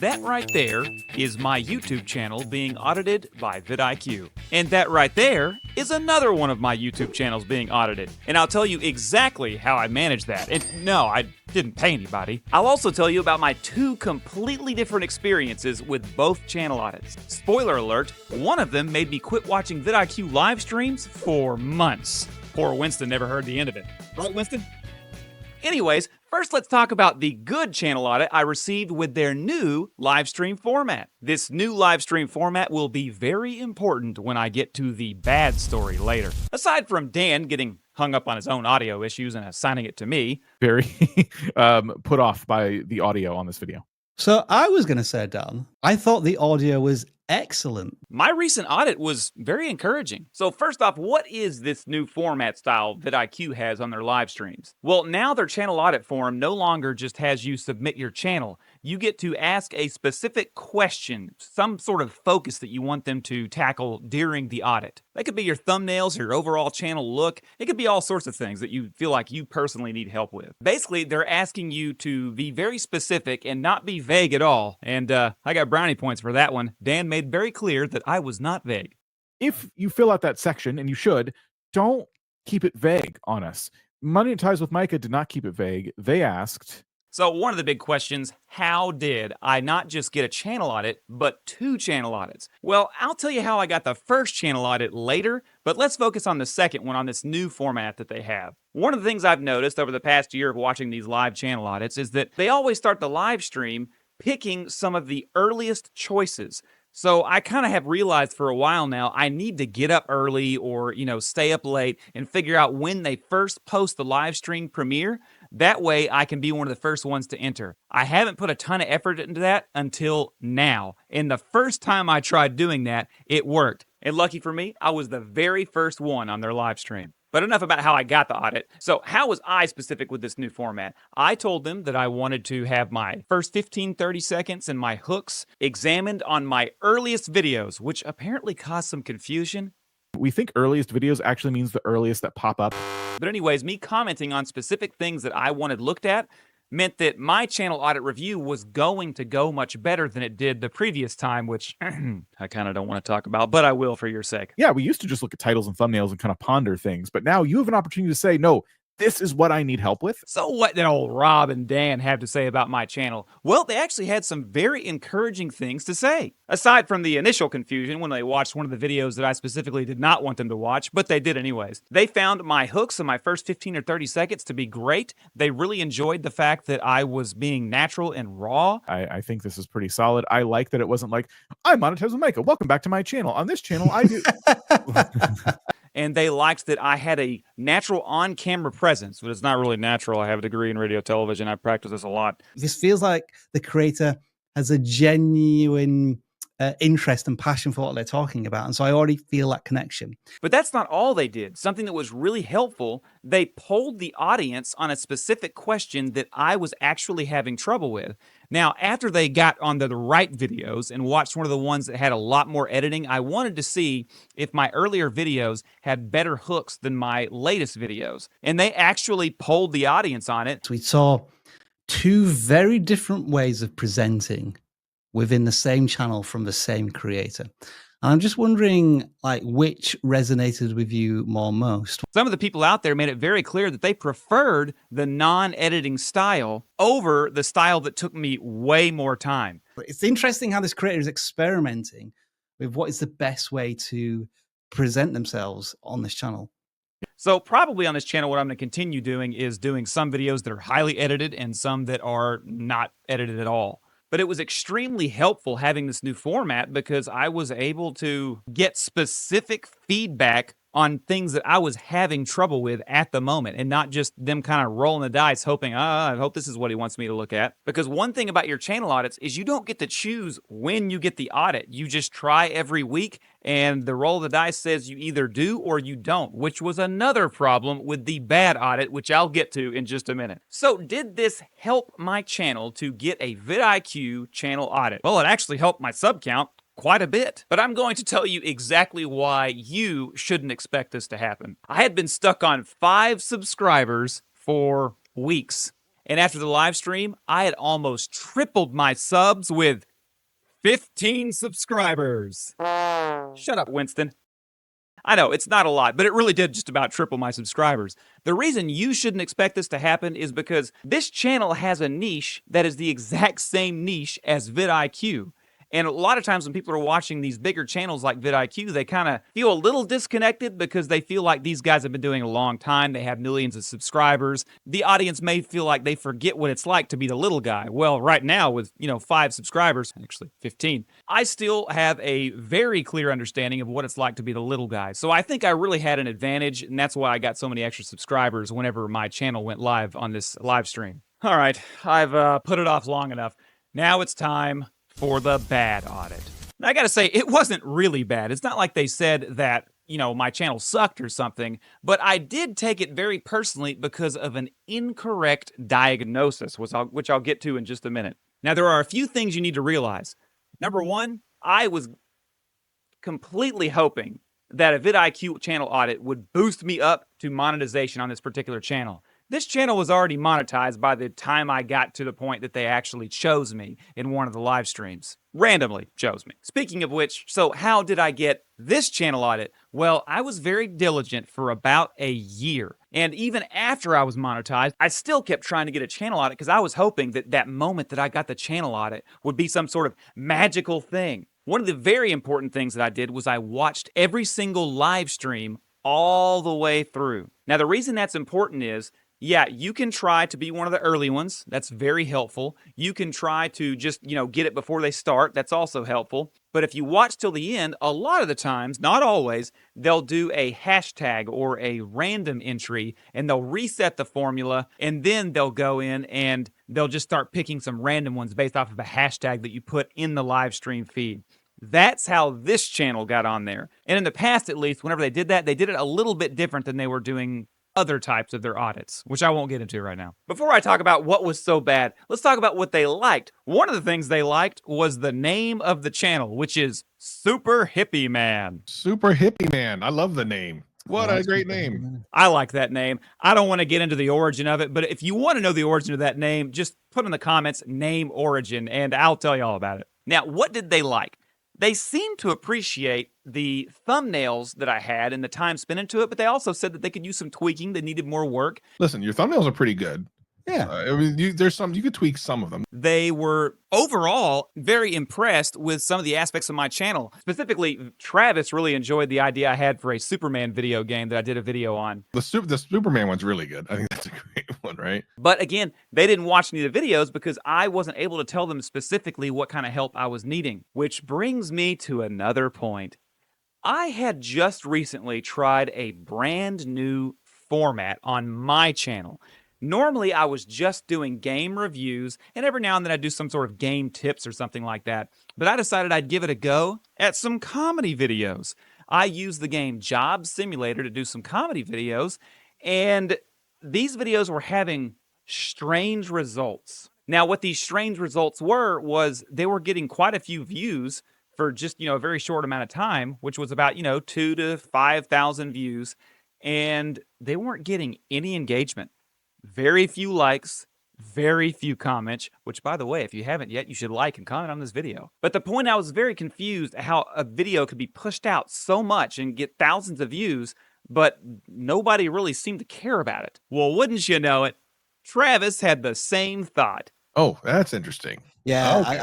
That right there is my YouTube channel being audited by Vidiq. And that right there is another one of my YouTube channels being audited. And I'll tell you exactly how I managed that. And no, I didn't pay anybody. I'll also tell you about my two completely different experiences with both channel audits. Spoiler alert, one of them made me quit watching Vidiq live streams for months. Poor Winston never heard the end of it. Right, Winston? Anyways, first let's talk about the good channel audit I received with their new live stream format. This new live stream format will be very important when I get to the bad story later. Aside from Dan getting hung up on his own audio issues and assigning it to me. Very put off by the audio on this video. So I was going to say, Dan, I thought the audio was excellent. My recent audit was very encouraging. So first off, what is this new format style that IQ has on their live streams? Well, now their channel audit forum no longer just has you submit your channel. You get to ask a specific question, some sort of focus that you want them to tackle during the audit. That could be your thumbnails, your overall channel look. It could be all sorts of things that you feel like you personally need help with. Basically, they're asking you to be very specific and not be vague at all. And I got brownie points for that one. Dan made very clear that I was not vague. If you fill out that section, and you should, don't keep it vague on us. Monetize with Micah did not keep it vague. They asked... So one of the big questions, how did I not just get a channel audit, but two channel audits? Well, I'll tell you how I got the first channel audit later, but let's focus on the second one on this new format that they have. One of the things I've noticed over the past year of watching these live channel audits is that they always start the live stream picking some of the earliest choices. So I kind of have realized for a while now I need to get up early or, stay up late and figure out when they first post the live stream premiere. That way I can be one of the first ones to enter. I haven't put a ton of effort into that until now. And the first time I tried doing that, it worked. And lucky for me, I was the very first one on their live stream. But enough about how I got the audit. So how was I specific with this new format? I told them that I wanted to have my first 15-30 seconds and my hooks examined on my earliest videos, which apparently caused some confusion. We think earliest videos actually means the earliest that pop up. But anyways, me commenting on specific things that I wanted looked at meant that my channel audit review was going to go much better than it did the previous time, which I kind of don't want to talk about, but I will for your sake. Yeah, we used to just look at titles and thumbnails and kind of ponder things, but now you have an opportunity to say, no, this is what I need help with. So what did old Rob and Dan have to say about my channel? Well, they actually had some very encouraging things to say. Aside from the initial confusion when they watched one of the videos that I specifically did not want them to watch, but they did anyways. They found my hooks in my first 15 or 30 seconds to be great. They really enjoyed the fact that I was being natural and raw. I think this is pretty solid. I like that it wasn't like, I'm Monetize with Micah. Welcome back to my channel. On this channel, I do... And they liked that I had a natural on-camera presence, but it's not really natural. I have a degree in radio television. I practice this a lot. This feels like the creator has a genuine interest and passion for what they're talking about. And so I already feel that connection. But that's not all they did. Something that was really helpful, they polled the audience on a specific question that I was actually having trouble with. Now, after they got onto the right videos and watched one of the ones that had a lot more editing, I wanted to see if my earlier videos had better hooks than my latest videos. And they actually polled the audience on it. So we saw two very different ways of presenting within the same channel from the same creator. And I'm just wondering, which resonated with you most? Some of the people out there made it very clear that they preferred the non-editing style over the style that took me way more time. It's interesting how this creator is experimenting with what is the best way to present themselves on this channel. So probably on this channel, what I'm going to continue doing is doing some videos that are highly edited and some that are not edited at all. But it was extremely helpful having this new format because I was able to get specific feedback on things that I was having trouble with at the moment and not just them kind of rolling the dice hoping, I hope this is what he wants me to look at. Because one thing about your channel audits is you don't get to choose when you get the audit. You just try every week and the roll of the dice says you either do or you don't, which was another problem with the bad audit, which I'll get to in just a minute. So did this help my channel to get a vidIQ channel audit? Well, it actually helped my sub count quite a bit, but I'm going to tell you exactly why you shouldn't expect this to happen. I had been stuck on 5 subscribers for weeks, and after the live stream, I had almost tripled my subs with 15 subscribers. Shut up, Winston. I know, it's not a lot, but it really did just about triple my subscribers. The reason you shouldn't expect this to happen is because this channel has a niche that is the exact same niche as vidIQ. And a lot of times when people are watching these bigger channels like vidIQ, they kind of feel a little disconnected because they feel like these guys have been doing it a long time. They have millions of subscribers. The audience may feel like they forget what it's like to be the little guy. Well, right now with, 5 subscribers, actually 15, I still have a very clear understanding of what it's like to be the little guy. So I think I really had an advantage, and that's why I got so many extra subscribers whenever my channel went live on this live stream. All right, I've put it off long enough. Now it's time for the bad audit. Now, I gotta say, it wasn't really bad. It's not like they said that, my channel sucked or something, but I did take it very personally because of an incorrect diagnosis, which I'll get to in just a minute. Now, there are a few things you need to realize. Number one, I was completely hoping that a vidIQ channel audit would boost me up to monetization on this particular channel. This channel was already monetized by the time I got to the point that they actually chose me in one of the live streams. Randomly chose me. Speaking of which, so how did I get this channel audit? Well, I was very diligent for about a year. And even after I was monetized, I still kept trying to get a channel audit because I was hoping that that moment that I got the channel audit would be some sort of magical thing. One of the very important things that I did was I watched every single live stream all the way through. Now, the reason that's important is, yeah, you can try to be one of the early ones. That's very helpful. You can try to just, get it before they start. That's also helpful. But if you watch till the end, a lot of the times, not always, they'll do a hashtag or a random entry and they'll reset the formula and then they'll go in and they'll just start picking some random ones based off of a hashtag that you put in the live stream feed. That's how this channel got on there. And in the past, at least, whenever they did that, they did it a little bit different than they were doing other types of their audits, which I won't get into right now. Before I talk about what was so bad, let's talk about what they liked. One of the things they liked was the name of the channel, which is Super Hippie Man. Super Hippie Man. I love the name. What a great name. I like that name. I don't want to get into the origin of it, but if you want to know the origin of that name, just put in the comments, name origin, and I'll tell you all about it. Now, what did they like? They seemed to appreciate the thumbnails that I had and the time spent into it, but they also said that they could use some tweaking. They needed more work. Listen, your thumbnails are pretty good. Yeah. I mean, there's some, you could tweak some of them. They were overall very impressed with some of the aspects of my channel. Specifically, Travis really enjoyed the idea I had for a Superman video game that I did a video on. The Superman one's really good. I think that's a great one, right? But again, they didn't watch any of the videos because I wasn't able to tell them specifically what kind of help I was needing. Which brings me to another point. I had just recently tried a brand new format on my channel. Normally, I was just doing game reviews, and every now and then I'd do some sort of game tips or something like that. But I decided I'd give it a go at some comedy videos. I used the game Job Simulator to do some comedy videos, and these videos were having strange results. Now, what these strange results was they were getting quite a few views for just, a very short amount of time, which was about, 2,000 to 5,000 views, and they weren't getting any engagement. Very few likes, very few comments, which, by the way, if you haven't yet, you should like and comment on this video. But the point, I was very confused how a video could be pushed out so much and get thousands of views, but nobody really seemed to care about it. Well, wouldn't you know it, Travis had the same thought. Oh, that's interesting. Yeah. Okay.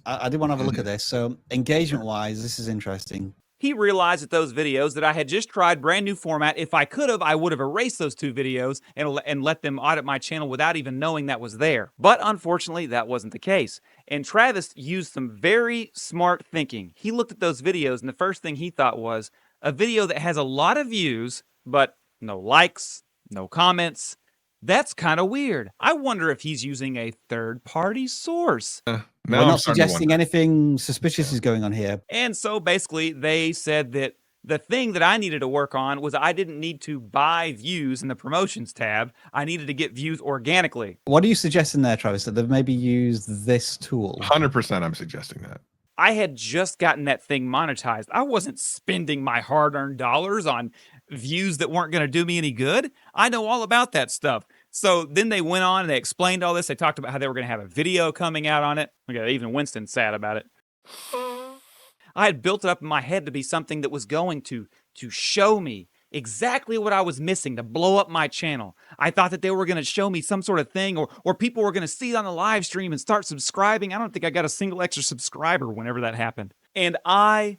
I did want to have a look at this. So engagement-wise, this is interesting. He realized at those videos that I had just tried brand new format. If I could have, I would have erased those 2 videos and let them audit my channel without even knowing that was there. But unfortunately, that wasn't the case. And Travis used some very smart thinking. He looked at those videos, and the first thing he thought was, a video that has a lot of views, but no likes, no comments, that's kind of weird. I wonder if he's using a third-party source. We're not suggesting anything suspicious is going on here. And so basically they said that the thing that I needed to work on was I didn't need to buy views in the promotions tab. I needed to get views organically. What are you suggesting there, Travis? That they've maybe used this tool? 100% I'm suggesting that. I had just gotten that thing monetized. I wasn't spending my hard-earned dollars on views that weren't going to do me any good. I know all about that stuff. So then they went on and they explained all this. They talked about how they were going to have a video coming out on it. Okay, even Winston's sad about it. I had built it up in my head to be something that was going to show me exactly what I was missing to blow up my channel. I thought that they were going to show me some sort of thing, or people were going to see it on the live stream and start subscribing. I don't think I got a single extra subscriber whenever that happened. And I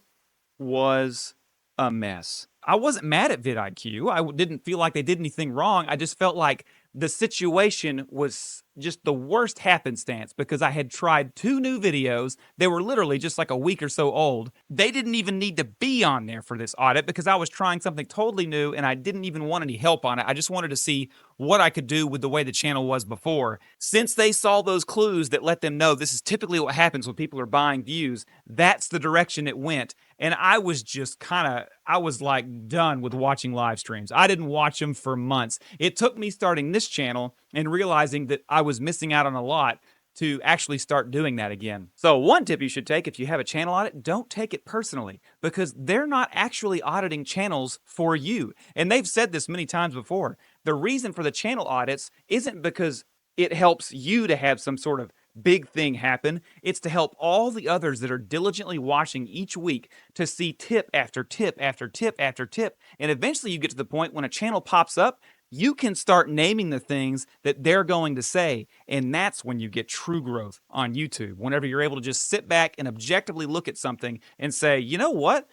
was a mess. I wasn't mad at vidIQ. I didn't feel like they did anything wrong. I just felt like the situation was just the worst happenstance because I had tried 2 new videos. They were literally just like a week or so old. They didn't even need to be on there for this audit because I was trying something totally new and I didn't even want any help on it. I just wanted to see what I could do with the way the channel was before. Since they saw those clues that let them know this is typically what happens when people are buying views, that's the direction it went. And I was just I was like done with watching live streams. I didn't watch them for months. It took me starting this channel and realizing that I was missing out on a lot to actually start doing that again. So one tip you should take if you have a channel audit, don't take it personally because they're not actually auditing channels for you. And they've said this many times before. The reason for the channel audits isn't because it helps you to have some sort of big thing happen. It's to help all the others that are diligently watching each week to see tip after tip after tip after tip. And eventually you get to the point when a channel pops up, you can start naming the things that they're going to say. And that's when you get true growth on YouTube. Whenever you're able to just sit back and objectively look at something and say, you know what?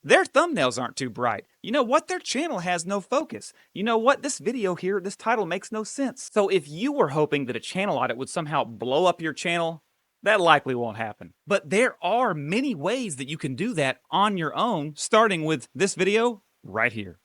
Their thumbnails aren't too bright. You know what? Their channel has no focus. You know what? This video here, this title makes no sense. So if you were hoping that a channel audit would somehow blow up your channel, that likely won't happen. But there are many ways that you can do that on your own, starting with this video right here.